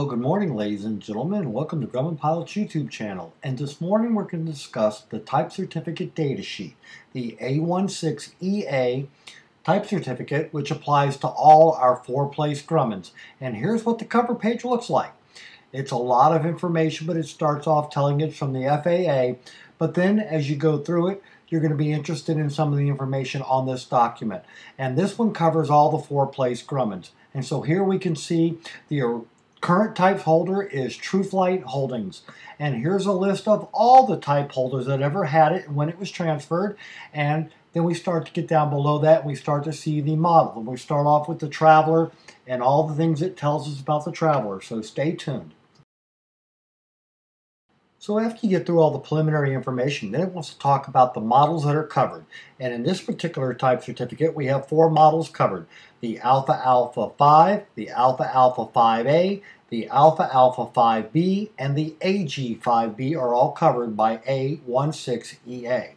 Hello, good morning ladies and gentlemen. Welcome to Grumman Pilot's YouTube channel. And this morning we're going to discuss the Type Certificate Data Sheet, the A16EA Type Certificate, which applies to all our four-place Grummans. And here's what the cover page looks like. It's a lot of information, but it starts off telling it from the FAA. But then as you go through it, you're going to be interested in some of the information on this document. And this one covers all the four-place Grummans. And so here we can see the current type holder is TrueFlight Holdings. And here's a list of all the type holders that ever had it and when it was transferred. And then we start to get down below that and we start to see the model. And we start off with the Traveler and all the things it tells us about the Traveler. So stay tuned. So after you get through all the preliminary information, then it wants to talk about the models that are covered. And in this particular type certificate, we have four models covered. The Alpha Alpha 5, the Alpha Alpha 5A, the Alpha Alpha 5B, and the AG 5B are all covered by A16EA.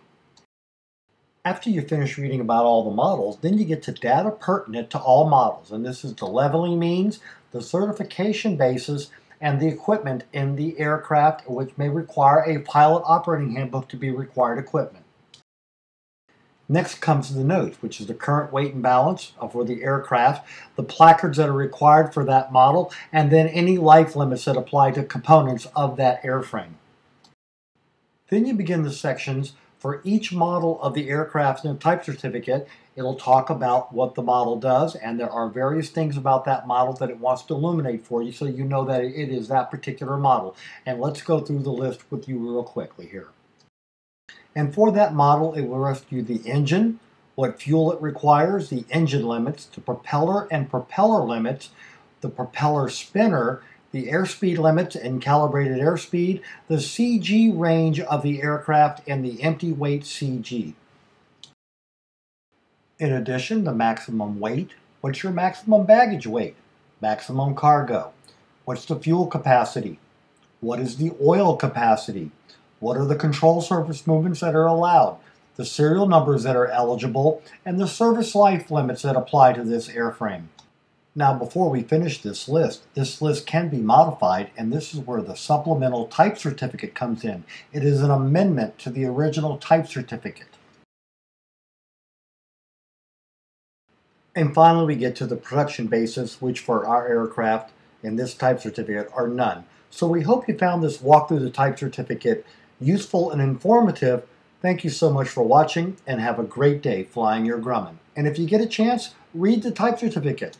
After you finish reading about all the models, then you get to data pertinent to all models. And this is the leveling means, the certification basis, and the equipment in the aircraft, which may require a pilot operating handbook to be required equipment. Next comes the notes, which is the current weight and balance for the aircraft, the placards that are required for that model, and then any life limits that apply to components of that airframe. Then you begin the sections for each model of the aircraft in the type certificate. It'll talk about what the model does, and there are various things about that model that it wants to illuminate for you so you know that it is that particular model. And let's go through the list with you real quickly here. And for that model, it will ask you the engine, what fuel it requires, the engine limits, the propeller and propeller limits, the propeller spinner, the airspeed limits and calibrated airspeed, the CG range of the aircraft, and the empty weight CG. In addition, the maximum weight. What's your maximum baggage weight? Maximum cargo. What's the fuel capacity? What is the oil capacity? What are the control surface movements that are allowed? The serial numbers that are eligible, and the service life limits that apply to this airframe. Now, before we finish this list can be modified, and this is where the supplemental type certificate comes in. It is an amendment to the original type certificate. And finally, we get to the production basis, which for our aircraft in this type certificate are none. So we hope you found this walk through the type certificate useful and informative. Thank you so much for watching, and have a great day flying your Grumman. And if you get a chance, read the type certificate.